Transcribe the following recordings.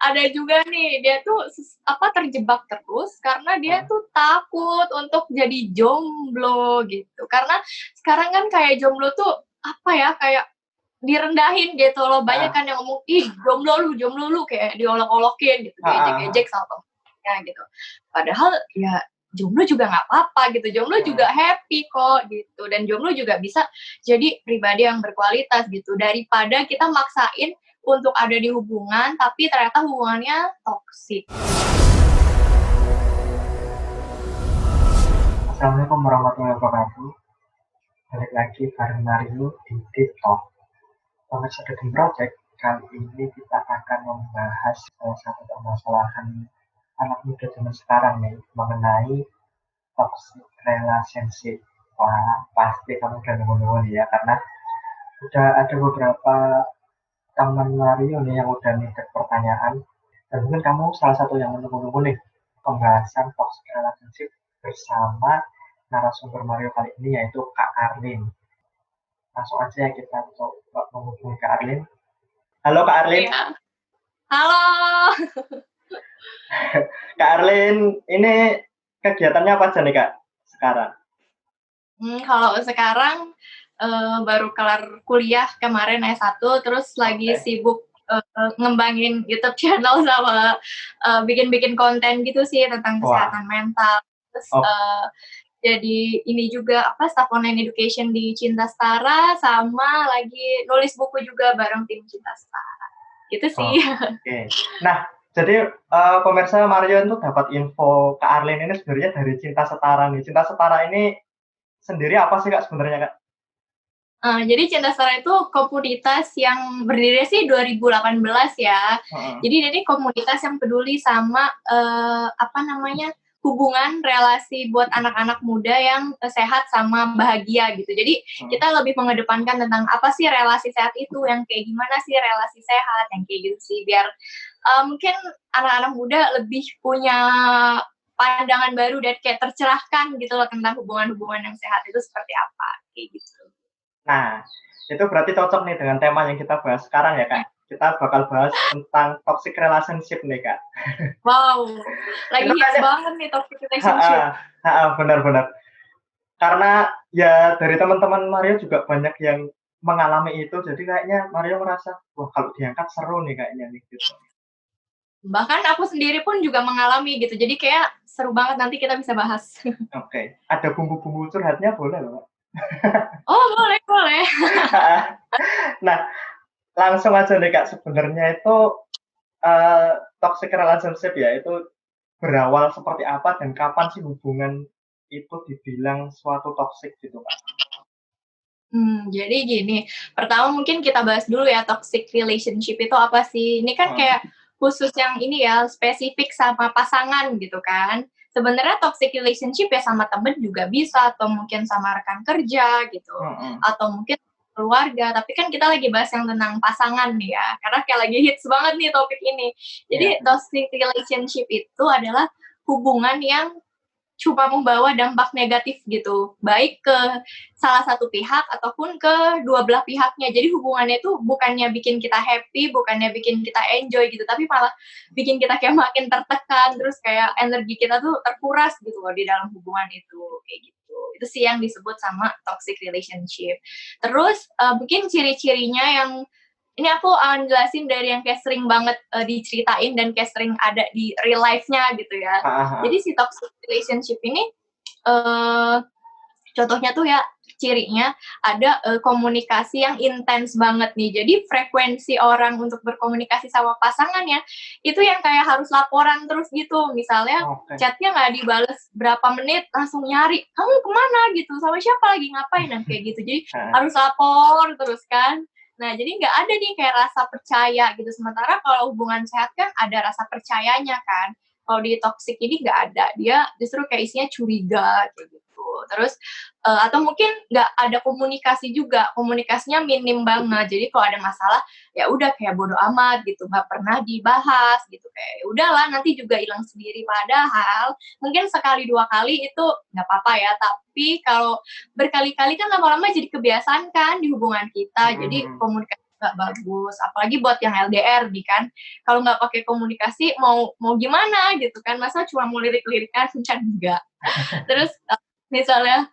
ada juga nih, dia tuh terjebak terus karena dia Heeh. tuh takut untuk jadi jomblo gitu. Karena sekarang kan kayak jomblo tuh apa ya, kayak direndahin gitu loh. Banyak Heeh. kan yang ngomong, "Ih, jomblo lu," kayak diolok-olokin gitu, Heeh. diejek-ejek sama temennya gitu. Padahal ya jomblo juga nggak apa-apa gitu, jomblo juga Heeh. happy kok gitu, dan jomblo juga bisa jadi pribadi yang berkualitas gitu, daripada kita maksain untuk ada di hubungan tapi ternyata hubungannya toksik. Assalamualaikum warahmatullahi wabarakatuh. Balik lagi bareng Mario di Deep Talk. Pemirsa Deep Project, kali ini kita akan membahas salah satu permasalahan anak muda zaman sekarang nih, mengenai toxic relationship. Wah, pasti kamu udah nunggu-nunggu nih ya, karena udah ada beberapa teman Mario nih yang udah nitip pertanyaan. Dan mungkin kamu salah satu yang menunggu-nunggu nih, pembahasan toxic relationship bersama narasumber Mario kali ini, yaitu Kak Arlin. Langsung aja kita coba menghubungi Kak Arlin. Halo Kak Arlin. Iya. Halo. Kak Arlin, ini kegiatannya apa aja nih Kak sekarang? Kalau sekarang baru kelar kuliah kemarin S1, terus lagi Oke. sibuk ngembangin YouTube channel sama bikin-bikin konten gitu sih tentang Wah. kesehatan mental. Terus Oh. jadi ini juga staff online education di Cinta Setara, sama lagi nulis buku juga bareng tim Cinta Setara. Gitu sih. Oke. Nah, jadi pemirsa Mario itu dapat info Kak Arlin ini sebenarnya dari Cinta Setara nih. Cinta Setara ini sendiri apa sih Kak sebenarnya Kak? Jadi Cinta Setara itu komunitas yang berdiri sih 2018 ya. Heeh. Jadi ini komunitas yang peduli sama hubungan relasi buat anak-anak muda yang sehat sama bahagia gitu. Jadi Hmm. kita lebih mengedepankan tentang apa sih relasi sehat itu, yang kayak gimana sih relasi sehat, yang kayak gitu sih, biar mungkin anak-anak muda lebih punya pandangan baru dan kayak tercerahkan gitu loh tentang hubungan-hubungan yang sehat itu seperti apa, kayak gitu. Nah, itu berarti cocok nih dengan tema yang kita bahas sekarang ya, Kak. Kita bakal bahas tentang toxic relationship nih, Kak. Wow, lagi Itu hits kayaknya banget nih toxic heeh, relationship. heeh, benar benar. Karena ya dari teman-teman Mario juga banyak yang mengalami itu, jadi kayaknya Mario merasa, wah kalau diangkat seru nih kayaknya nih gitu. Bahkan aku sendiri pun juga mengalami gitu, jadi kayak seru banget, nanti kita bisa bahas. Oke, ada bumbu-bumbu curhatnya boleh loh, Kak. Oh, boleh boleh. Heeh. Nah, langsung aja nih Kak, sebenarnya itu toxic relationship ya, itu berawal seperti apa dan kapan sih hubungan itu dibilang suatu toxic gitu, Kak? Jadi gini, pertama mungkin kita bahas dulu ya toxic relationship itu apa sih? Ini kan Heeh. kayak khusus yang ini ya, spesifik sama pasangan gitu kan. Sebenarnya toxic relationship ya sama temen juga bisa, atau mungkin sama rekan kerja gitu, Heeh. atau mungkin keluarga, tapi kan kita lagi bahas yang tentang pasangan nih ya, karena kayak lagi hits banget nih topik ini. Jadi Iya, benar. toxic relationship itu adalah hubungan yang cuma membawa dampak negatif gitu, baik ke salah satu pihak ataupun ke dua belah pihaknya. Jadi hubungannya itu bukannya bikin kita happy, bukannya bikin kita enjoy gitu, tapi malah bikin kita kayak makin tertekan, terus kayak energi kita tuh terkuras gitu loh di dalam hubungan itu, kayak gitu. Itu sih yang disebut sama toxic relationship. Terus mungkin ciri-cirinya yang ini aku akan jelasin dari yang kayak sering banget diceritain dan kayak sering ada di real life-nya gitu ya. Heeh, heeh. Jadi si toxic relationship ini uh, contohnya tuh ya, cirinya ada komunikasi yang intens banget nih. Jadi frekuensi orang untuk berkomunikasi sama pasangannya itu yang kayak harus laporan terus gitu. Misalnya Oke. chatnya nggak dibales berapa menit, langsung nyari, kamu kemana gitu, sama siapa lagi ngapain, dan kayak gitu. Jadi Heeh. harus lapor terus kan. Nah, jadi nggak ada nih kayak rasa percaya gitu. Sementara kalau hubungan sehat kan ada rasa percayanya kan. Kalau di toxic ini nggak ada. Dia justru kayak isinya curiga kayak gitu. Terus atau mungkin nggak ada komunikasi juga, komunikasinya minim banget. Jadi kalau ada masalah ya udah kayak bodo amat gitu, nggak pernah dibahas gitu, kayak ya udahlah nanti juga hilang sendiri. Padahal mungkin sekali dua kali itu nggak apa-apa ya, tapi kalau berkali-kali kan lama-lama jadi kebiasaan kan di hubungan kita. Mhm, Jadi mhm. komunikasi nggak bagus. Apalagi buat yang LDR nih kan, kalau nggak pakai komunikasi mau gimana gitu kan, masa cuma mau lirik-lirikan kan enggak. Terus misalnya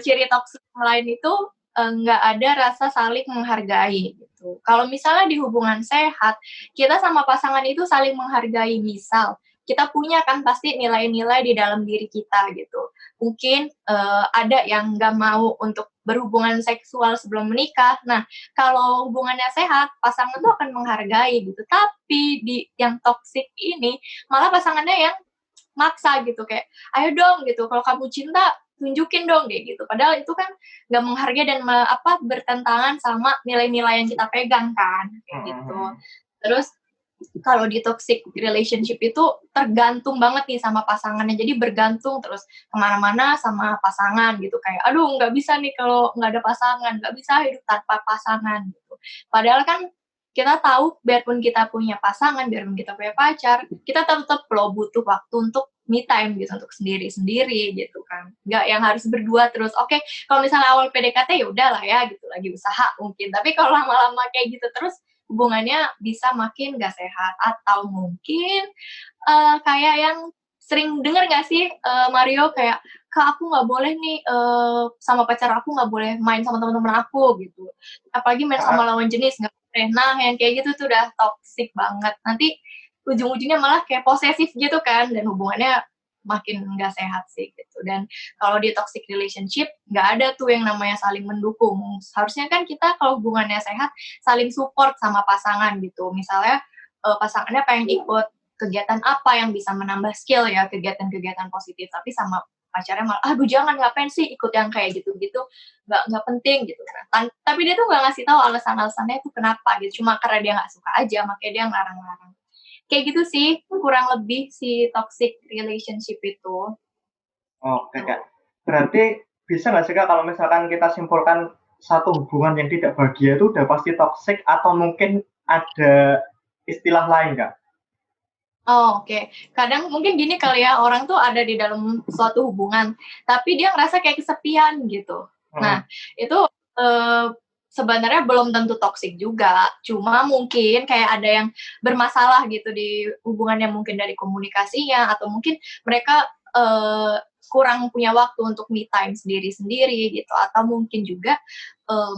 ciri toksik lain itu nggak ada rasa saling menghargai gitu. Kalau misalnya di hubungan sehat, kita sama pasangan itu saling menghargai. Misal kita punya kan pasti nilai-nilai di dalam diri kita gitu. Mungkin ada yang nggak mau untuk berhubungan seksual sebelum menikah. Nah, kalau hubungannya sehat, pasangan tuh akan menghargai gitu. Tapi di yang toksik ini malah pasangannya yang maksa gitu kayak ayo dong gitu kalau kamu cinta tunjukin dong kayak gitu padahal itu kan nggak menghargai dan bertentangan sama nilai-nilai yang kita pegang kan kayak gitu. Terus kalau di toxic relationship itu tergantung banget nih sama pasangannya jadi bergantung terus kemana-mana sama pasangan gitu kayak aduh nggak bisa nih kalau nggak ada pasangan nggak bisa hidup tanpa pasangan gitu padahal kan kita tahu biarpun kita punya pasangan biarpun kita punya pacar kita tetap loh butuh waktu untuk me time gitu untuk sendiri-sendiri gitu kan nggak yang harus berdua terus oke, kalau misalnya awal PDKT ya udahlah ya gitu lagi usaha mungkin tapi kalau lama-lama kayak gitu terus hubungannya bisa makin gak sehat atau mungkin kayak yang sering denger gak sih Mario kayak kak aku nggak boleh nih sama pacar aku nggak boleh main sama teman-teman aku gitu apalagi main sama lawan jenis nggak boleh nah yang kayak gitu tuh udah toxic banget nanti ujung-ujungnya malah kayak posesif gitu kan dan hubungannya makin nggak sehat sih gitu dan kalau di toxic relationship nggak ada tuh yang namanya saling mendukung harusnya kan kita kalau hubungannya sehat saling support sama pasangan gitu misalnya pasangannya pengen ikut kegiatan apa yang bisa menambah skill ya kegiatan-kegiatan positif tapi sama pacarnya malah aduh jangan ngapain sih ikut yang kayak gitu-gitu nggak penting gitu kan tapi dia tuh nggak ngasih tahu alasan-alasannya itu kenapa gitu cuma karena dia nggak suka aja makanya dia ngarang-ngarang kayak gitu sih kurang lebih si toxic relationship itu. Oke Kak, berarti bisa nggak sih Kak kalau misalkan kita simpulkan satu hubungan yang tidak bahagia itu udah pasti toxic atau mungkin ada istilah lain Kak? Oh, oke. Kadang mungkin gini kali ya, orang tuh ada di dalam suatu hubungan, tapi dia ngerasa kayak kesepian gitu. Nah, itu sebenarnya belum tentu toksik juga, cuma mungkin kayak ada yang bermasalah gitu di hubungannya mungkin dari komunikasinya atau mungkin mereka kurang punya waktu untuk me time sendiri-sendiri gitu atau mungkin juga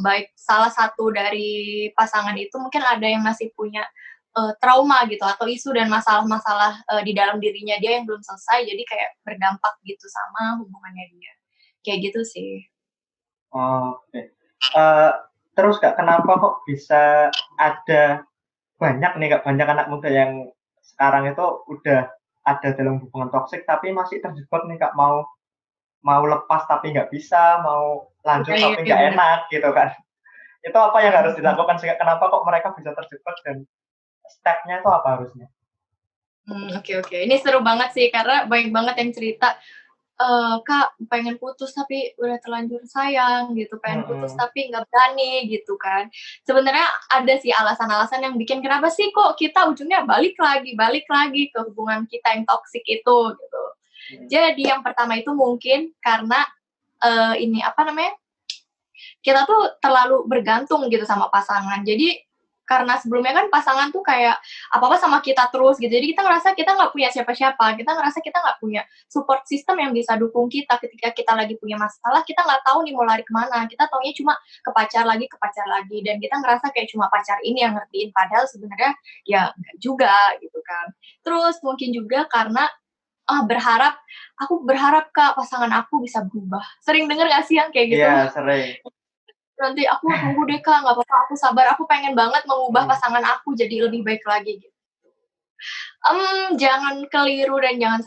baik salah satu dari pasangan itu mungkin ada yang masih punya trauma gitu atau isu dan masalah-masalah di dalam dirinya dia yang belum selesai jadi kayak berdampak gitu sama hubungannya dia kayak gitu sih. Oke. Eee, Terus Kak, kenapa kok bisa ada banyak nih Kak, banyak anak muda yang sekarang itu udah ada dalam hubungan toksik tapi masih terjebak nih Kak, mau mau lepas tapi nggak bisa, mau lanjut Iya, tapi iya nggak bener. enak gitu kan. Itu apa yang harus dilakukan sih Kak? Kenapa kok mereka bisa terjebak dan step-nya itu apa harusnya? Oke. Ini seru banget sih karena banyak banget yang cerita, "Kak, pengen putus tapi udah terlanjur sayang," gitu, "pengen putus Mhm. tapi nggak berani," gitu kan. Sebenarnya ada sih alasan-alasan yang bikin kenapa sih kok kita ujungnya balik lagi ke hubungan kita yang toksik itu, gitu. Mhm. Jadi yang pertama itu mungkin karena, ini, apa namanya, kita tuh terlalu bergantung gitu sama pasangan. Jadi karena sebelumnya kan pasangan tuh kayak apa-apa sama kita terus gitu. Jadi kita ngerasa kita nggak punya siapa-siapa. Kita ngerasa kita nggak punya support system yang bisa dukung kita ketika kita lagi punya masalah. Kita nggak tahu nih mau lari kemana. Kita taunya cuma ke pacar lagi. Dan kita ngerasa kayak cuma pacar ini yang ngertiin. Padahal sebenarnya ya nggak juga gitu kan. Terus mungkin juga karena aku berharap kak pasangan aku bisa berubah. Sering denger gak sih yang kayak gitu? Iya, sering. Nanti aku tunggu deh Kak, nggak apa-apa aku sabar, aku pengen banget mengubah Mhm. pasangan aku jadi lebih baik lagi gitu. Jangan keliru dan jangan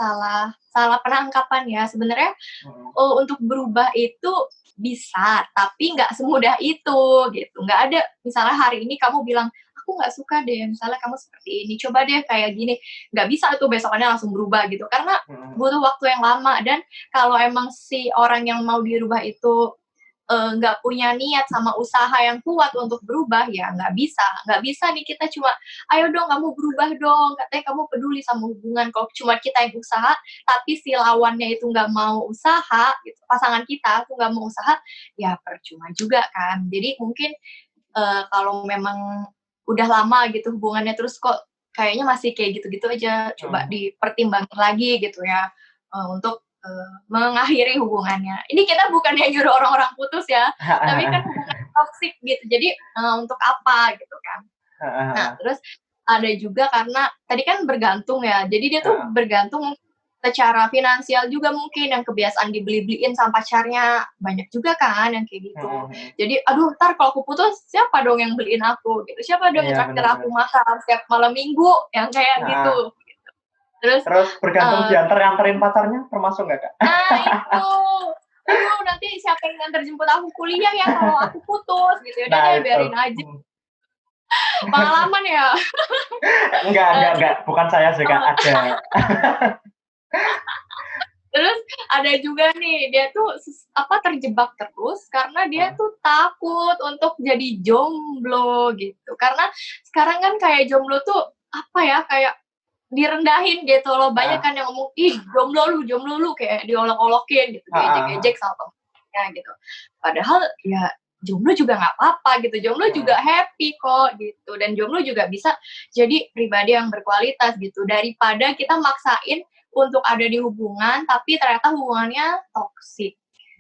salah penangkapan ya. Sebenarnya, Mhm. untuk berubah itu bisa, tapi nggak semudah itu gitu. Nggak ada misalnya hari ini kamu bilang, "Aku nggak suka deh misalnya kamu seperti ini, coba deh kayak gini." Nggak bisa tuh besokannya langsung berubah gitu, karena Mhm. butuh waktu yang lama dan kalau emang si orang yang mau dirubah itu nggak punya niat sama usaha yang kuat untuk berubah, ya nggak bisa nih kita cuma, "Ayo dong kamu berubah dong, katanya kamu peduli sama hubungan." Kalau cuma kita yang usaha, tapi si lawannya itu nggak mau usaha gitu, pasangan kita tuh nggak mau usaha, ya percuma juga kan. Jadi mungkin, kalau memang udah lama gitu hubungannya terus kok kayaknya masih kayak gitu-gitu aja, coba dipertimbangin lagi gitu ya, untuk, mengakhiri hubungannya. Ini kita bukannya nyuruh orang-orang putus ya, tapi kan hubungan toksik gitu, jadi, untuk apa gitu kan. Nah, terus ada juga karena tadi kan bergantung ya, jadi dia tuh bergantung secara finansial juga mungkin yang kebiasaan dibeli-beliin sama pacarnya, banyak juga kan yang kayak gitu. Jadi, "Aduh entar kalau aku putus, siapa dong yang beliin aku?" Gitu, "Siapa dong yang Iya, traktir aku benar-benar. makan setiap malam Minggu?" Yang kayak gitu, gitu. Terus, Terus bergantung eee dianterin pacarnya termasuk nggak, Kak? nah itu, "Aduh nanti siapa yang nganter jemput aku kuliah ya kalau aku putus?" Gitu, "Udah Nah deh itu, biarin aja." Pengalaman ya? enggak, Terus bukan saya sih, Kak, ada. terus ada juga nih, dia tuh terjebak terus karena dia Mhm, tuh takut untuk jadi jomblo gitu. Karena sekarang kan kayak jomblo tuh, apa ya, kayak direndahin gitu loh. Banyak heeh, kan yang ngomong, "Ih, jomblo lu," kayak diolok-olokin gitu, heeh, diejek-ejek sama temennya gitu. Padahal ya jomblo juga nggak apa-apa gitu, jomblo heeh, juga happy kok gitu, dan jomblo juga bisa jadi pribadi yang berkualitas gitu, daripada kita maksain untuk ada di hubungan tapi ternyata hubungannya toksik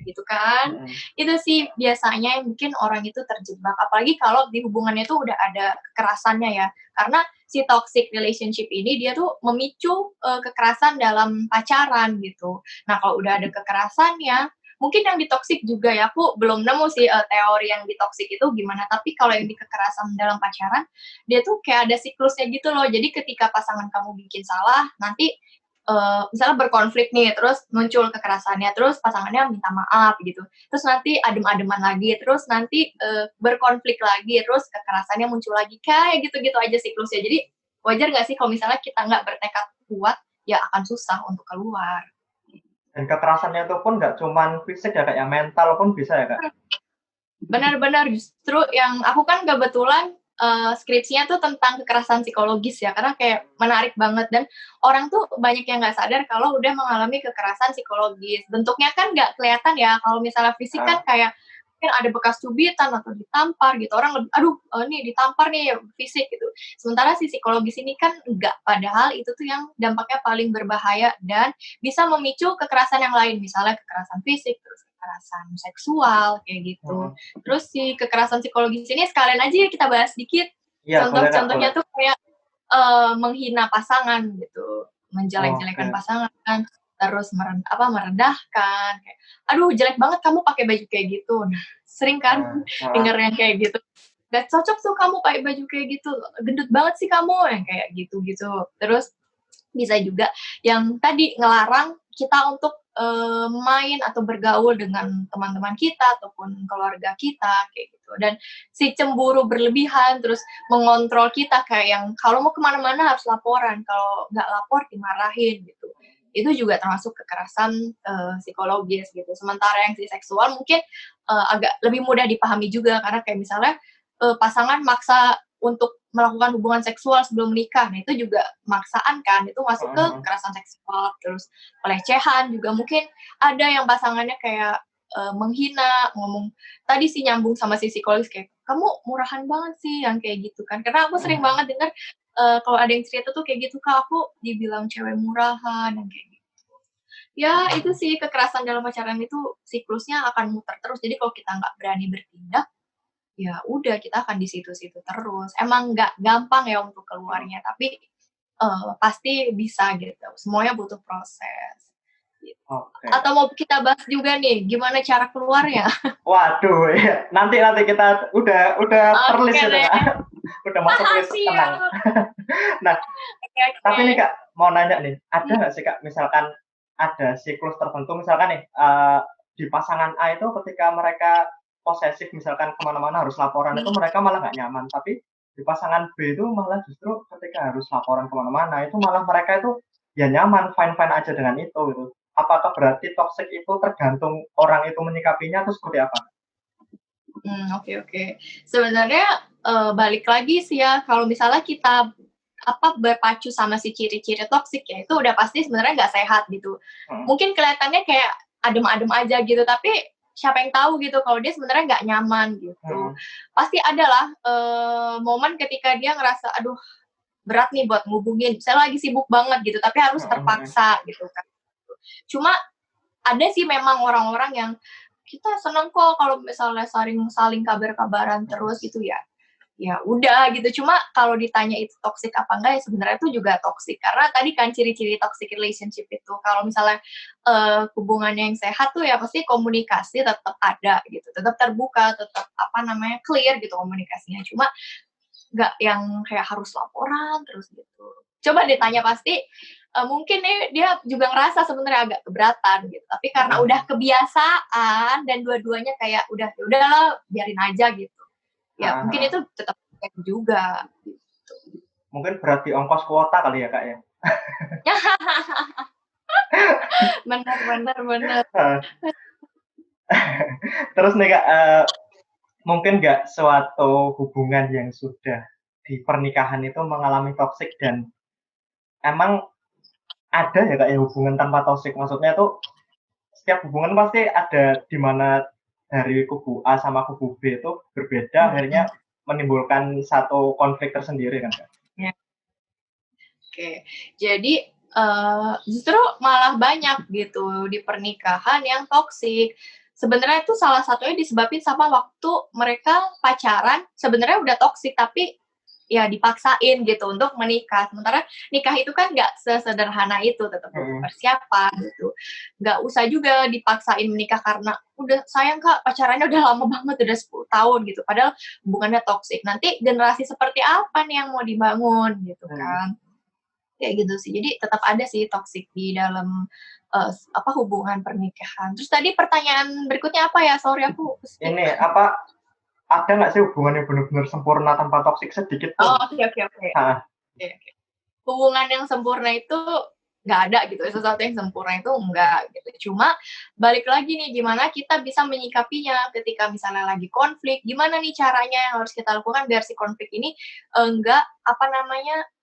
gitu kan. mhm, Itu sih biasanya yang bikin orang itu terjebak, apalagi kalau di hubungannya itu udah ada kekerasannya ya. Karena si toxic relationship ini dia tuh memicu, kekerasan dalam pacaran gitu. Nah, kalau udah ada kekerasannya, mungkin yang di toxic juga ya, aku belum nemu sih, teori yang di toxic itu gimana, tapi kalau yang di kekerasan dalam pacaran, dia tuh kayak ada siklusnya gitu loh. Jadi ketika pasangan kamu bikin salah, nanti misalnya berkonflik nih, terus muncul kekerasannya, terus pasangannya minta maaf gitu, terus nanti adem-ademan lagi, terus nanti, berkonflik lagi, terus kekerasannya muncul lagi, kayak gitu-gitu aja siklusnya. Jadi wajar nggak sih kalau misalnya kita nggak bertekad kuat, ya akan susah untuk keluar. dan kekerasannya itu pun nggak cuman fisik ya, Kak, ya, mental pun bisa ya, Kak? Benar-benar, justru yang aku kan kebetulan, skripsinya tuh tentang kekerasan psikologis ya, karena kayak menarik banget dan orang tuh banyak yang nggak sadar kalau udah mengalami kekerasan psikologis. Bentuknya kan nggak kelihatan ya, kalau misalnya fisik Heeh, kan kayak mungkin ada bekas cubitan atau ditampar gitu, orang "Aduh, nih ditampar nih fisik," gitu. Sementara si psikologis ini kan enggak, padahal itu tuh yang dampaknya paling berbahaya dan bisa memicu kekerasan yang lain, misalnya kekerasan fisik, terus kekerasan seksual, kayak gitu. mhm, Terus si kekerasan psikologis ini sekalian aja ya kita bahas dikit. iya boleh, Kak, boleh. Contoh-contohnya tuh kayak, menghina pasangan gitu, menjelek-jelekan Oke, pasangan, terus merendahkan, kayak, "Aduh jelek banget kamu pakai baju kayak gitu." Nah, sering kan heeh, denger yang kayak gitu, "Nggak cocok tuh kamu pakai baju kayak gitu, gendut banget sih kamu," yang kayak gitu-gitu. Terus bisa juga yang tadi ngelarang kita untuk, main atau bergaul dengan teman-teman kita ataupun keluarga kita kayak gitu, dan si cemburu berlebihan terus mengontrol kita kayak yang kalau mau kemana mana harus laporan, kalau nggak lapor dimarahin gitu. Itu juga termasuk kekerasan, psikologis gitu. Sementara yang si seksual mungkin, agak lebih mudah dipahami juga karena kayak misalnya, pasangan maksa untuk melakukan hubungan seksual sebelum menikah. Nah, itu juga maksaan kan, itu masuk mhm, ke mhm, kekerasan seksual, terus pelecehan juga mungkin ada yang pasangannya kayak, menghina, ngomong tadi sih nyambung sama si psikologis kayak, "Kamu murahan banget sih," yang kayak gitu kan. Karena aku sering mhm. banget dengar, kalau ada yang cerita tuh kayak gitu, "Kak, aku dibilang cewek murahan," yang kayak gitu. Ya itu sih kekerasan dalam pacaran itu siklusnya akan muter terus. Jadi kalau kita nggak berani bertindak, ya udah kita akan di situ-situ terus. Emang nggak gampang ya untuk keluarnya, tapi, pasti bisa gitu. Semuanya butuh proses, gitu. Oke. Atau mau kita bahas juga nih, gimana cara keluarnya? Waduh, iya, nanti kita udah Oke terlist itu, deh. Kak, udah masuk list tenang. Siap. Nah, Oke tapi oke. nih, Kak, mau nanya nih, ada Mmm, nggak sih, Kak, misalkan ada siklus tertentu misalkan nih, di pasangan A itu ketika mereka posesif misalkan ke mana-mana harus laporan itu mhm. mereka malah nggak nyaman, tapi di pasangan B itu malah justru ketika harus laporan ke mana-mana itu malah mereka itu ya nyaman, fine-fine aja dengan itu gitu. Apakah berarti toxic itu tergantung orang itu menyikapinya atau seperti apa? Oke oke. Sebenarnya, balik lagi sih ya, kalau misalnya kita, berpacu sama si ciri-ciri toksik ya, itu udah pasti sebenarnya nggak sehat gitu. Mhm, Mungkin kelihatannya kayak adem-adem aja gitu, tapi siapa yang tahu gitu kalau dia sebenarnya nggak nyaman gitu. Pasti ada lah momen ketika dia ngerasa aduh berat nih buat ngubungin, saya lagi sibuk banget gitu, tapi harus terpaksa gitu kan. Cuma ada sih memang orang-orang yang kita seneng kok kalau misalnya saling kabar-kabaran terus gitu ya. Ya udah gitu. Cuma kalau ditanya itu toxic apa enggak ya sebenarnya itu juga toxic karena tadi kan ciri-ciri toxic relationship itu kalau misalnya hubungannya yang sehat tuh ya pasti komunikasi tetap ada gitu, tetap terbuka, tetap apa namanya clear gitu komunikasinya. Cuma nggak yang kayak harus laporan terus gitu. Coba ditanya pasti mungkin nih dia juga ngerasa sebenarnya agak keberatan gitu. Tapi karena udah kebiasaan dan dua-duanya kayak udah ya udahlah biarin aja gitu. Ya mungkin itu tetap juga. Gitu. Mungkin berat di ongkos kuota kali ya Kak ya. Benar. Terus nih Kak, mungkin nggak suatu hubungan yang sudah di pernikahan itu mengalami toksik dan emang ada ya Kak ya hubungan tanpa toksik? Maksudnya tuh setiap hubungan pasti ada di mana dari kubu A sama kubu B itu berbeda, akhirnya menimbulkan satu konflik tersendiri kan Kak? Ya. Oke, jadi justru malah banyak gitu di pernikahan yang toksik. Sebenarnya itu salah satunya disebabkan sama waktu mereka pacaran, sebenarnya udah toksik tapi ya dipaksain gitu untuk menikah. Sementara nikah itu kan nggak sesederhana itu, tetap butuh persiapan gitu. Nggak usah juga dipaksain menikah karena udah sayang Kak pacarannya udah lama banget, udah 10 tahun gitu. Padahal hubungannya toksik. Nanti generasi seperti apa nih yang mau dibangun gitu kan. Kayak gitu sih. Jadi tetap ada sih toksik di dalam hubungan pernikahan. Terus tadi pertanyaan berikutnya apa ya? Sorry aku skip. Ini apa ada nggak sih hubungan yang benar-benar sempurna tanpa toksik sedikit pun? Oke. Hubungan yang sempurna itu nggak ada gitu. Sesuatu yang sempurna itu enggak gitu. Cuma balik lagi nih gimana kita bisa menyikapinya ketika misalnya lagi konflik. Gimana nih caranya yang harus kita lakukan biar si konflik ini enggak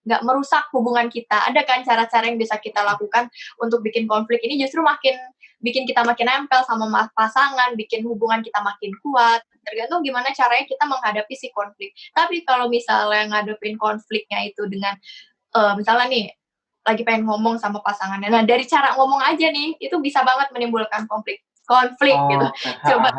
nggak merusak hubungan kita. Ada kan cara-cara yang bisa kita lakukan untuk bikin konflik ini justru bikin kita makin nempel sama pasangan, bikin hubungan kita makin kuat. Tergantung gimana caranya kita menghadapi si konflik. Tapi kalau misalnya ngadepin konfliknya itu dengan misalnya nih lagi pengen ngomong sama pasangannya. Nah, dari cara ngomong aja nih, itu bisa banget menimbulkan konflik gitu. Coba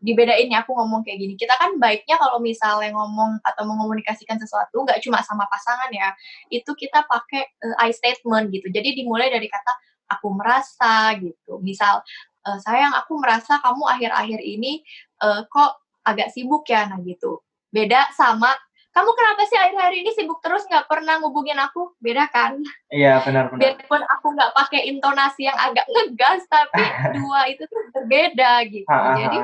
dibedain ya, aku ngomong kayak gini. Kita kan baiknya kalau misalnya ngomong atau mengomunikasikan sesuatu, nggak cuma sama pasangan ya, itu kita pakai I statement gitu. Jadi dimulai dari kata, aku merasa gitu. Misal, sayang aku merasa kamu akhir-akhir ini kok agak sibuk ya, nah gitu. Beda sama kamu kenapa sih akhir-akhir ini sibuk terus nggak pernah ngubungin aku? Beda kan? Iya, benar. Biarpun aku nggak pakai intonasi yang agak ngegas, tapi dua itu tuh berbeda gitu. Jadi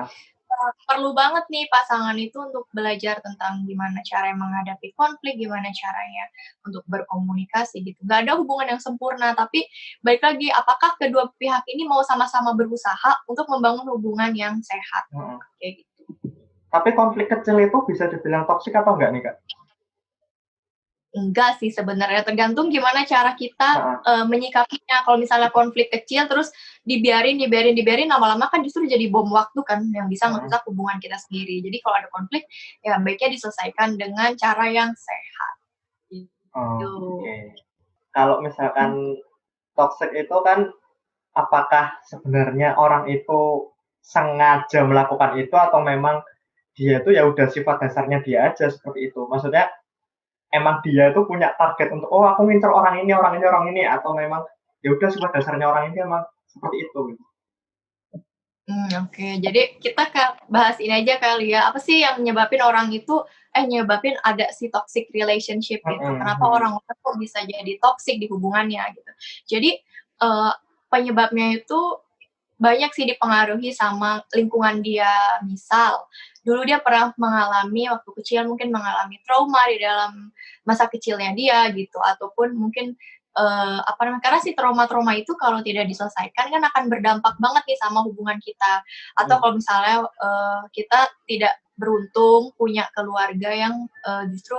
perlu banget nih pasangan itu untuk belajar tentang gimana cara menghadapi konflik, gimana caranya untuk berkomunikasi gitu. Nggak ada hubungan yang sempurna, tapi balik lagi, apakah kedua pihak ini mau sama-sama berusaha untuk membangun hubungan yang sehat? Kayak gitu. Tapi konflik kecil itu bisa dibilang toksik atau enggak nih Kak? Enggak sih sebenarnya, tergantung gimana cara kita menyikapinya. Kalau misalnya konflik kecil terus dibiarin lama-lama kan justru jadi bom waktu kan yang bisa merusak hubungan kita sendiri. Jadi kalau ada konflik ya baiknya diselesaikan dengan cara yang sehat. Kalau misalkan toxic itu kan apakah sebenarnya orang itu sengaja melakukan itu atau memang dia itu ya udah sifat dasarnya dia aja seperti itu. Maksudnya emang dia itu punya target untuk aku ngincer orang ini atau memang ya udah sifat dasarnya orang ini emang seperti itu gitu. Oke. Jadi kita bahas ini aja kali ya. Apa sih yang nyebabin ada si toxic relationship gitu? Kenapa orang-orang kok bisa jadi toxic di hubungannya gitu? Jadi penyebabnya itu banyak sih dipengaruhi sama lingkungan dia. Misal, dulu dia pernah waktu kecil mungkin mengalami trauma di dalam masa kecilnya dia gitu, ataupun mungkin karena si trauma-trauma itu kalau tidak diselesaikan kan akan berdampak banget nih sama hubungan kita. Atau kalau misalnya kita tidak beruntung punya keluarga yang justru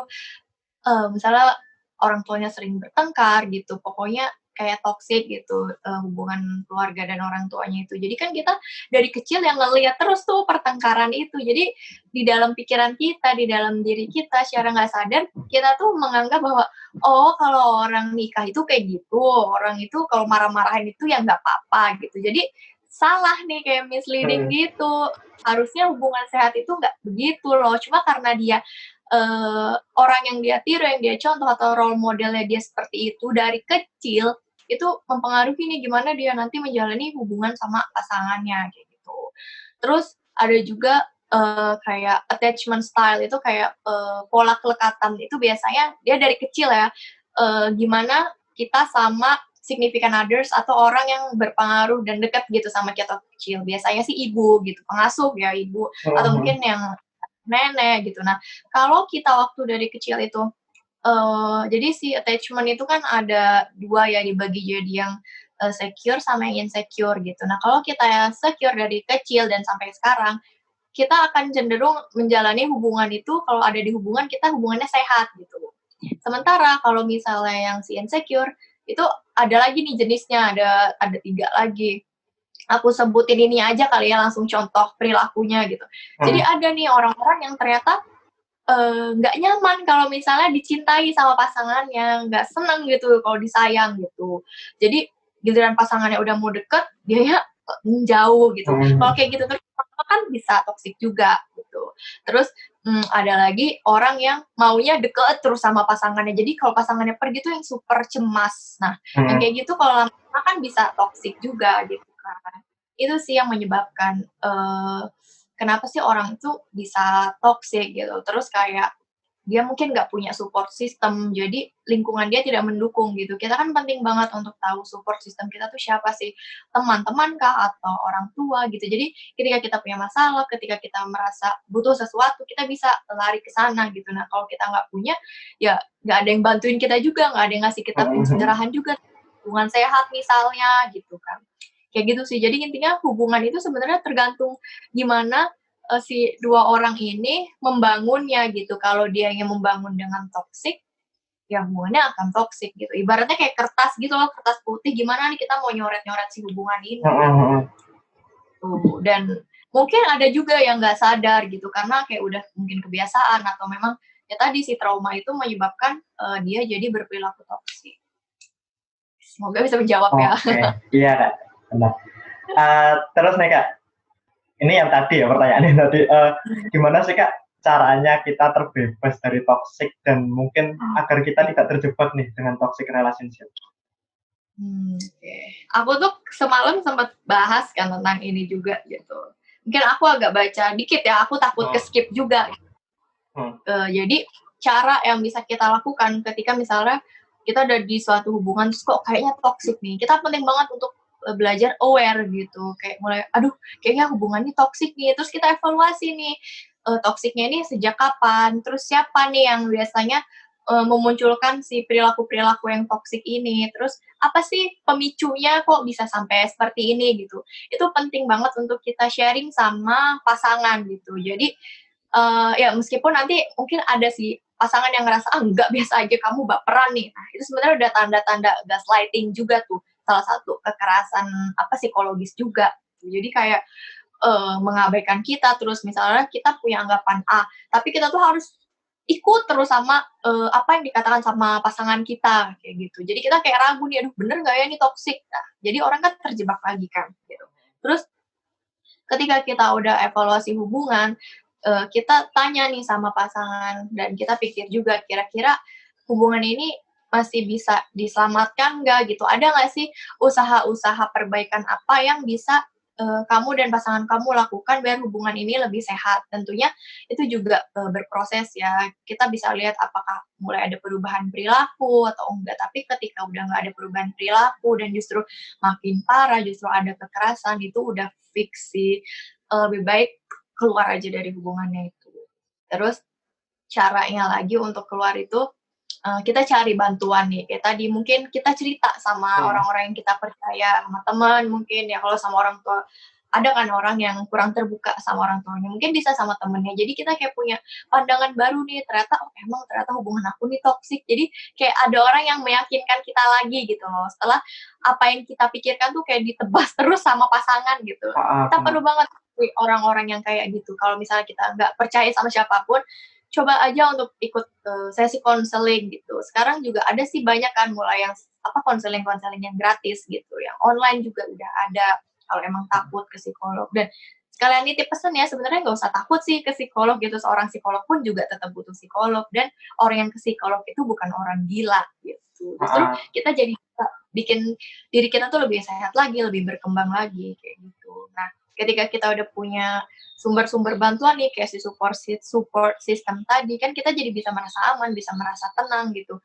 misalnya orang tuanya sering bertengkar gitu, pokoknya kayak toxic gitu, hubungan keluarga dan orang tuanya itu. Jadi kan kita dari kecil yang ngelihat terus tuh pertengkaran itu. Jadi di dalam pikiran kita, di dalam diri kita secara nggak sadar kita tuh menganggap bahwa oh kalau orang nikah itu kayak gitu, orang itu kalau marah-marahin itu ya nggak apa-apa gitu. Jadi salah nih, kayak misleading gitu. Harusnya hubungan sehat itu nggak begitu loh. Cuma karena dia orang yang dia tiru, yang dia contoh atau role modelnya dia seperti itu dari kecil, itu mempengaruhi nih gimana dia nanti menjalani hubungan sama pasangannya kayak gitu. Terus ada juga kayak attachment style itu kayak pola kelekatan itu biasanya dia dari kecil ya, gimana kita sama significant others atau orang yang berpengaruh dan dekat gitu sama kita kecil. Biasanya sih ibu gitu, pengasuh ya ibu, atau mungkin yang nenek gitu. Nah, kalau kita waktu dari kecil itu, jadi si attachment itu kan ada 2 ya, dibagi jadi yang secure sama yang insecure gitu. Nah, kalau kita secure dari kecil dan sampai sekarang, kita akan cenderung menjalani hubungan itu kalau ada di hubungan kita hubungannya sehat gitu. Sementara kalau misalnya yang si insecure, itu ada lagi nih jenisnya, ada 3 lagi. Aku sebutin ini aja kali ya, langsung contoh perilakunya gitu. Jadi ada nih orang-orang yang ternyata nggak nyaman kalau misalnya dicintai sama pasangannya, nggak seneng gitu kalau disayang gitu. Jadi giliran pasangannya udah mau deket, dianya menjauh gitu. Kalau kayak gitu terus kan bisa toksik juga gitu. Terus ada lagi orang yang maunya deket terus sama pasangannya. Jadi kalau pasangannya pergi tuh yang super cemas. Nah, yang kayak gitu kalau lama-lama kan bisa toksik juga gitu kan. Itu sih yang menyebabkan kenapa sih orang itu bisa toxic gitu. Terus kayak dia mungkin nggak punya support system, jadi lingkungan dia tidak mendukung gitu. Kita kan penting banget untuk tahu support system kita tuh siapa sih, teman-teman kah atau orang tua gitu. Jadi ketika kita punya masalah, ketika kita merasa butuh sesuatu, kita bisa lari ke sana gitu. Nah kalau kita nggak punya, ya nggak ada yang bantuin kita juga, nggak ada yang ngasih kita pencerahan juga, hubungan sehat misalnya gitu kan. Kayak gitu sih. Jadi intinya hubungan itu sebenarnya tergantung gimana si 2 orang ini membangunnya gitu. Kalau dia ingin membangun dengan toksik, ya hubungannya akan toksik gitu. Ibaratnya kayak kertas gitu loh, kertas putih gimana nih kita mau nyoret-nyoret si hubungan ini. Tuh, dan mungkin ada juga yang nggak sadar gitu karena kayak udah mungkin kebiasaan atau memang ya tadi si trauma itu menyebabkan dia jadi berperilaku toksik. Semoga bisa menjawab ya. Iya Kak, benar. Terus nih Kak, ini yang tadi ya pertanyaannya tadi, gimana sih Kak caranya kita terbebas dari toxic dan mungkin agar kita tidak terjebak nih dengan toxic relationship? Aku tuh semalam sempat bahas kan tentang ini juga gitu. Mungkin aku agak baca dikit ya, aku takut ke-skip juga. Jadi cara yang bisa kita lakukan ketika misalnya kita udah di suatu hubungan terus kok kayaknya toxic nih, kita penting banget untuk belajar aware gitu, kayak mulai aduh kayaknya hubungan ini toxic nih, terus kita evaluasi nih toksiknya ini sejak kapan, terus siapa nih yang biasanya memunculkan si perilaku-perilaku yang toksik ini, terus apa sih pemicunya kok bisa sampai seperti ini gitu. Itu penting banget untuk kita sharing sama pasangan gitu. Jadi ya meskipun nanti mungkin ada sih pasangan yang ngerasa enggak biasa aja kamu baperan nih. Nah, itu sebenarnya udah tanda-tanda gaslighting juga tuh, salah satu kekerasan psikologis juga. Jadi kayak mengabaikan kita, terus misalnya kita punya anggapan A, tapi kita tuh harus ikut terus sama apa yang dikatakan sama pasangan kita kayak gitu. Jadi kita kayak ragu nih, aduh bener nggak ya ini toksik. Nah, jadi orang kan terjebak lagi kan gitu. Terus ketika kita udah evaluasi hubungan, kita tanya nih sama pasangan dan kita pikir juga kira-kira hubungan ini masih bisa diselamatkan nggak gitu? Ada nggak sih usaha-usaha perbaikan apa yang bisa kamu dan pasangan kamu lakukan biar hubungan ini lebih sehat? Tentunya itu juga berproses ya. Kita bisa lihat apakah mulai ada perubahan perilaku atau enggak. Tapi ketika udah nggak ada perubahan perilaku dan justru makin parah, justru ada kekerasan, itu udah fix sih. Lebih baik keluar aja dari hubungannya itu. Terus caranya lagi untuk keluar itu kita cari bantuan nih. Kayak tadi mungkin kita cerita sama orang-orang yang kita percaya, sama teman mungkin ya, kalau sama orang tua ada kan orang yang kurang terbuka sama orang tuanya, mungkin bisa sama temennya. Jadi kita kayak punya pandangan baru nih, ternyata oh emang ternyata hubungan aku nih toksik. Jadi kayak ada orang yang meyakinkan kita lagi gitu loh. Setelah apa yang kita pikirkan tuh kayak ditebas terus sama pasangan gitu. Kita benar. perlu banget orang-orang yang kayak gitu. Kalau misalnya kita nggak percaya sama siapapun, coba aja untuk ikut sesi konseling gitu. Sekarang juga ada sih banyak kan mulai yang konseling-konseling yang gratis gitu, yang online juga udah ada kalau emang takut ke psikolog. Dan sekalian nitip pesan ya, sebenarnya nggak usah takut sih ke psikolog gitu, seorang psikolog pun juga tetap butuh psikolog, dan orang yang ke psikolog itu bukan orang gila gitu. Justru kita jadi bikin diri kita tuh lebih sehat lagi, lebih berkembang lagi kayak gitu. Nah, ketika kita udah punya sumber-sumber bantuan nih kayak si support system tadi, kan kita jadi bisa merasa aman, bisa merasa tenang gitu.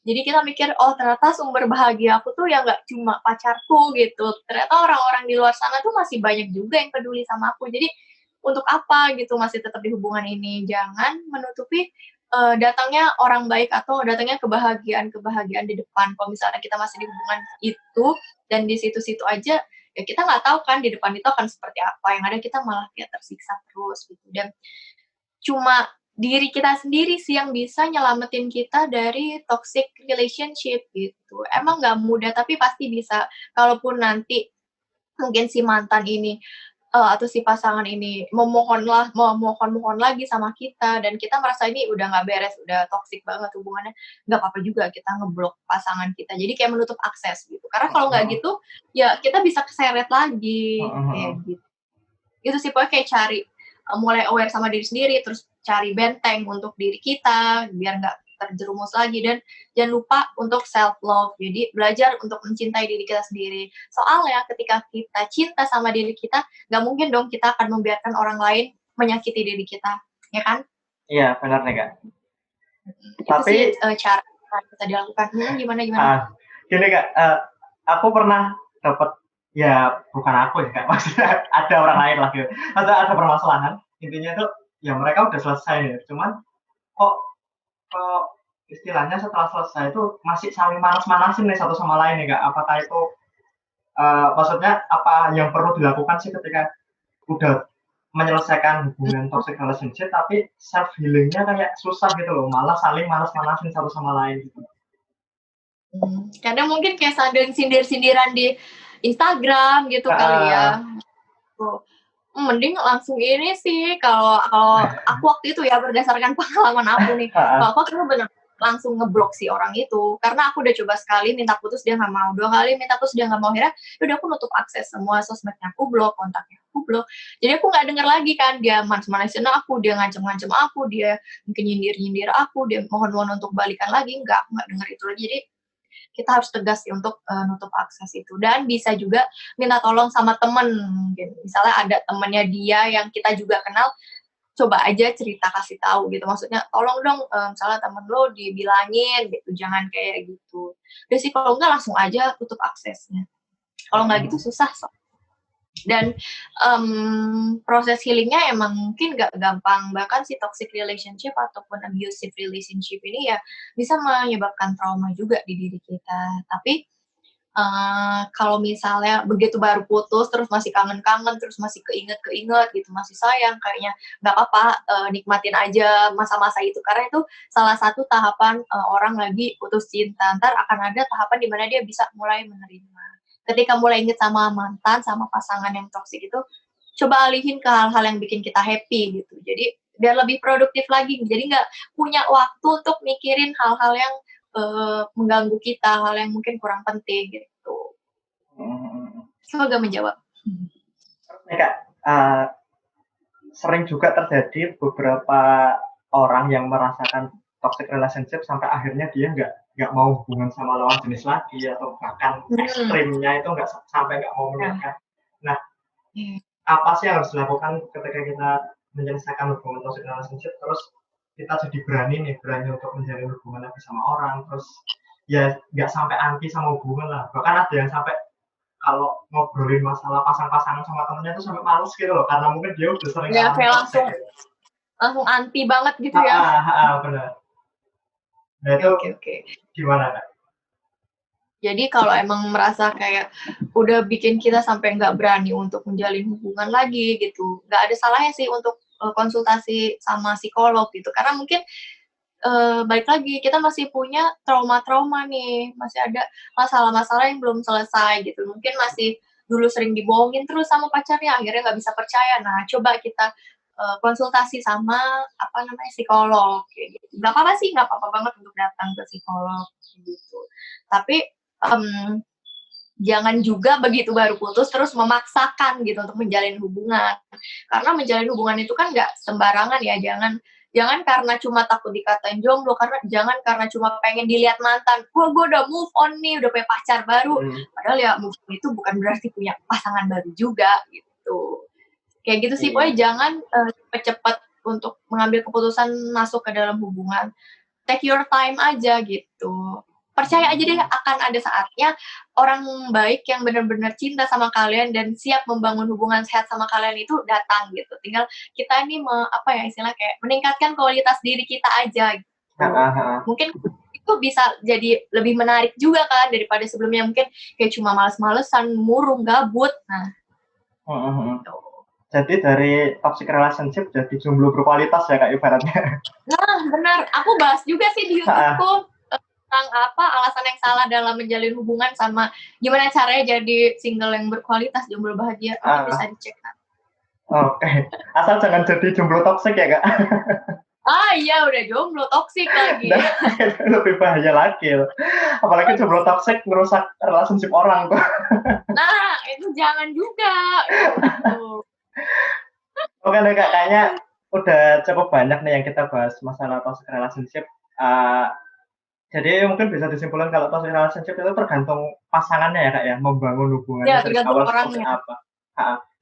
Jadi kita mikir, oh ternyata sumber bahagia aku tuh ya nggak cuma pacarku gitu. Ternyata orang-orang di luar sana tuh masih banyak juga yang peduli sama aku. Jadi untuk apa gitu masih tetap di hubungan ini? Jangan menutupi datangnya orang baik atau datangnya kebahagiaan di depan. Kalau misalnya kita masih di hubungan itu dan di situ-situ aja, ya kita nggak tahu kan di depan itu akan seperti apa. Yang ada kita malah kayak tersiksa terus gitu. Dan cuma diri kita sendiri sih yang bisa nyelamatin kita dari toxic relationship gitu. Emang nggak mudah, tapi pasti bisa. Kalaupun nanti mungkin si mantan ini atau si pasangan ini memohon lagi sama kita, dan kita merasa ini udah nggak beres, udah toxic banget hubungannya, nggak apa-apa juga kita ngeblok pasangan kita. Jadi kayak menutup akses gitu. Karena kalau nggak gitu, ya kita bisa keseret lagi kayak gitu. Itu sih pokoknya kayak cari mulai aware sama diri sendiri, terus cari benteng untuk diri kita biar nggak terjerumus lagi, dan jangan lupa untuk self love. Jadi belajar untuk mencintai diri kita sendiri. Soalnya ketika kita cinta sama diri kita, nggak mungkin dong kita akan membiarkan orang lain menyakiti diri kita, ya kan? Iya, benar nih Kak. Itu sih cara kita dilakukan. Gimana? Gini Kak, aku pernah dapat, ya bukan aku ya Kak, maksudnya ada orang lain lah gitu. Maksudnya ada permasalahan, intinya tuh ya mereka udah selesai ya, cuman kok istilahnya setelah selesai itu masih saling manas-manasin nih satu sama lain ya Kak. Apakah itu maksudnya apa yang perlu dilakukan sih ketika udah menyelesaikan hubungan toxic relationship tapi self healingnya kayak susah gitu loh, malah saling manas-manasin satu sama lain gitu. Kadang mungkin kayak sindir-sindiran di Instagram gitu kali ya. Mending langsung ini sih, kalau aku waktu itu ya berdasarkan pengalaman aku nih, kalau aku tuh bener langsung ngeblok si orang itu, karena aku udah coba sekali minta putus dia nggak mau, 2 kali minta putus dia nggak mau, akhirnya udah aku nutup akses semua sosmednya, aku blok, kontaknya aku blok. Jadi aku nggak denger lagi kan dia manas-manasin aku, dia ngancem-ngancem aku, dia mungkin nyindir-nyindir aku, dia mohon-mohon untuk balikan lagi, aku nggak denger itu lagi. Jadi kita harus tegas sih untuk nutup akses itu, dan bisa juga minta tolong sama temen. Mungkin misalnya ada temennya dia yang kita juga kenal, coba aja cerita, kasih tahu gitu, maksudnya tolong dong misalnya temen lo dibilangin gitu, jangan kayak gitu. Udah sih, kalau enggak langsung aja tutup aksesnya, kalau nggak gitu susah. Dan proses healingnya emang mungkin gak gampang, bahkan si toxic relationship ataupun abusive relationship ini ya bisa menyebabkan trauma juga di diri kita. Tapi kalau misalnya begitu baru putus terus masih kangen-kangen, terus masih keinget gitu, masih sayang, kayaknya nggak apa-apa, nikmatin aja masa-masa itu, karena itu salah satu tahapan orang lagi putus cinta. Ntar akan ada tahapan di mana dia bisa mulai menerima. Ketika mulai inget sama mantan, sama pasangan yang toksik itu, coba alihin ke hal-hal yang bikin kita happy gitu. Jadi biar lebih produktif lagi. Jadi nggak punya waktu untuk mikirin hal-hal yang mengganggu kita, hal yang mungkin kurang penting gitu. Semoga menjawab. Nih Kak, sering juga terjadi beberapa orang yang merasakan toxic relationship sampai akhirnya dia nggak mau hubungan sama lawan jenis lagi, atau bahkan ekstrimnya itu sampai nggak mau menikah. Nah, apa sih yang harus dilakukan ketika kita menyelesaikan hubungan toxic relationship, terus kita jadi berani untuk menjalin hubungan lagi sama orang, terus ya nggak sampai anti sama hubungan lah. Bahkan ada yang sampai kalau ngobrolin masalah pasangan sama temennya itu sampai males gitu loh, karena mungkin dia udah sering ya, kayak langsung anti banget gitu ya. Benar. Nah itu gimana Kak? Jadi kalau emang merasa kayak udah bikin kita sampai nggak berani untuk menjalin hubungan lagi gitu, nggak ada salahnya sih untuk konsultasi sama psikolog gitu. Karena mungkin balik lagi kita masih punya trauma-trauma nih, masih ada masalah-masalah yang belum selesai gitu. Mungkin masih dulu sering dibohongin terus sama pacarnya, akhirnya nggak bisa percaya. Nah, coba kita konsultasi sama psikolog kayak gitu. Nggak apa-apa sih, nggak apa-apa banget untuk datang ke psikolog gitu. Tapi jangan juga begitu baru putus terus memaksakan gitu untuk menjalin hubungan. Karena menjalin hubungan itu kan nggak sembarangan ya. Jangan karena cuma takut dikatain jomblo, jangan karena cuma pengen dilihat mantan. Wah, gue udah move on nih, udah punya pacar baru. Padahal ya move on itu bukan berarti punya pasangan baru juga gitu. Kayak gitu sih, pokoknya jangan cepet-cepet untuk mengambil keputusan masuk ke dalam hubungan. Take your time aja gitu. Percaya aja deh akan ada saatnya orang baik yang benar-benar cinta sama kalian dan siap membangun hubungan sehat sama kalian itu datang gitu. Tinggal kita ini istilahnya kayak meningkatkan kualitas diri kita aja gitu. Mungkin itu bisa jadi lebih menarik juga kan daripada sebelumnya mungkin kayak cuma males-malesan, murung, gabut. Nah. Jadi dari toxic relationship jadi jomblo berkualitas ya Kak ibaratnya. Nah, benar. Aku bahas juga sih di YouTube-ku tentang alasan yang salah dalam menjalin hubungan sama gimana caranya jadi single yang berkualitas, jomblo bahagia. Bisa dicek kan. Oke. Asal jangan jadi jomblo toxic ya Kak. Iya, udah jomblo toxic lagi. Lebih bahaya lagi. Apalagi jomblo toxic merusak relationship orang tuh. Nah, itu jangan juga. Gitu. Oke deh Kak, kayaknya udah cukup banyak nih yang kita bahas masalah toxic relationship. Jadi mungkin bisa disimpulkan kalau toxic relationship itu tergantung pasangannya ya Kak ya, membangun hubungannya dari awal seperti apa.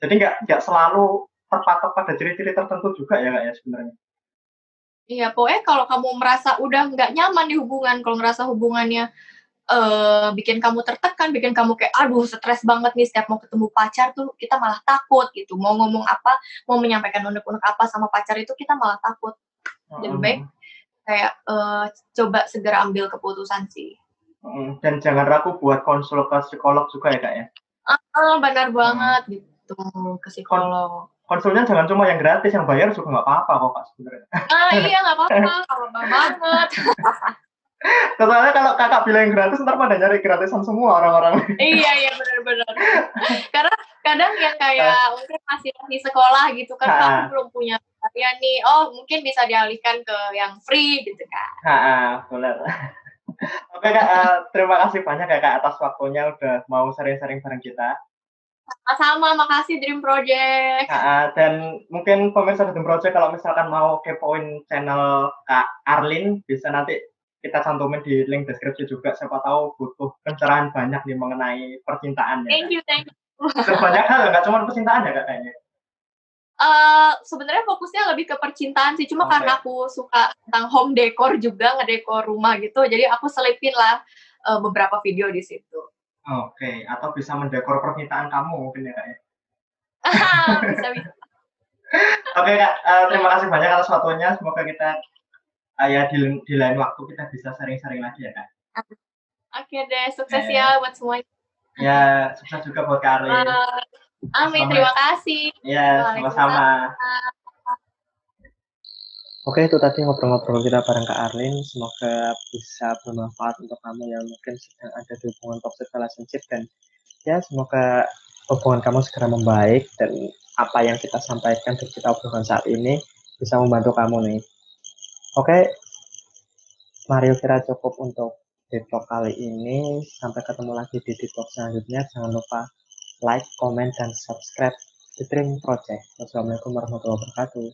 Jadi nggak selalu terpatok pada ciri-ciri tertentu juga ya Kak ya sebenarnya. Iya, pokoknya kalau kamu merasa udah nggak nyaman di hubungan, kalau ngerasa hubungannya bikin kamu tertekan, bikin kamu kayak aduh stres banget nih setiap mau ketemu pacar tuh kita malah takut gitu. Mau ngomong apa, mau menyampaikan unek-unek apa sama pacar itu kita malah takut. Lebih baik kayak coba segera ambil keputusan sih. Dan jangan ragu buat konsul ke psikolog juga ya Kak ya. Benar banget gitu, ke psikolog. Konsulnya jangan cuma yang gratis, yang bayar juga nggak apa-apa kok Kak sebenarnya. Iya nggak apa-apa, apa banget. Soalnya kalau kakak bilang yang gratis, ntar pada nyari gratisan semua orang-orang. Iya benar-benar. Karena kadang yang kayak mungkin masih sekolah gitu kan, aku belum punya karya nih. Oh mungkin bisa dialihkan ke yang free gitu kan. Benar. Oke Kak, terima kasih banyak ya Kak atas waktunya udah mau sering-sering bareng kita. Sama-sama, makasih Dream Project. Dan mungkin pemirsa Dream Project kalau misalkan mau kepoin channel Kak Arlin, bisa nanti kita cantumin di link deskripsi juga. Siapa tahu butuh pencerahan banyak nih mengenai percintaan ya. Thank you. Banyak hal, nggak cuma percintaan ya Kak kayaknya. Sebenarnya fokusnya lebih ke percintaan sih, cuma karena aku suka tentang home decor juga, ngedekor rumah gitu, jadi aku selipin lah beberapa video di situ. Oke, atau bisa mendekor permintaan kamu mungkin ya Kak ya? Bisa. Oke Kak, terima kasih banyak atas waktunya, semoga kita di lain waktu kita bisa sering-sering lagi ya Kak. Oke deh, sukses ya buat semuanya. Ya, sukses juga buat Kak Arlin. Amin, terima kasih. Ya, sama-sama. Oke, itu tadi ngobrol-ngobrol kita bareng Kak Arlin. Semoga bisa bermanfaat untuk kamu yang mungkin sedang ada di hubungan toxic relationship, dan ya semoga hubungan kamu segera membaik dan apa yang kita sampaikan dan kita obrolkan saat ini bisa membantu kamu nih. Oke, Mario kira cukup untuk Deep Talk kali ini. Sampai ketemu lagi di Deep Talk selanjutnya. Jangan lupa like, komen, dan subscribe The Dream Project. Wassalamualaikum warahmatullahi wabarakatuh.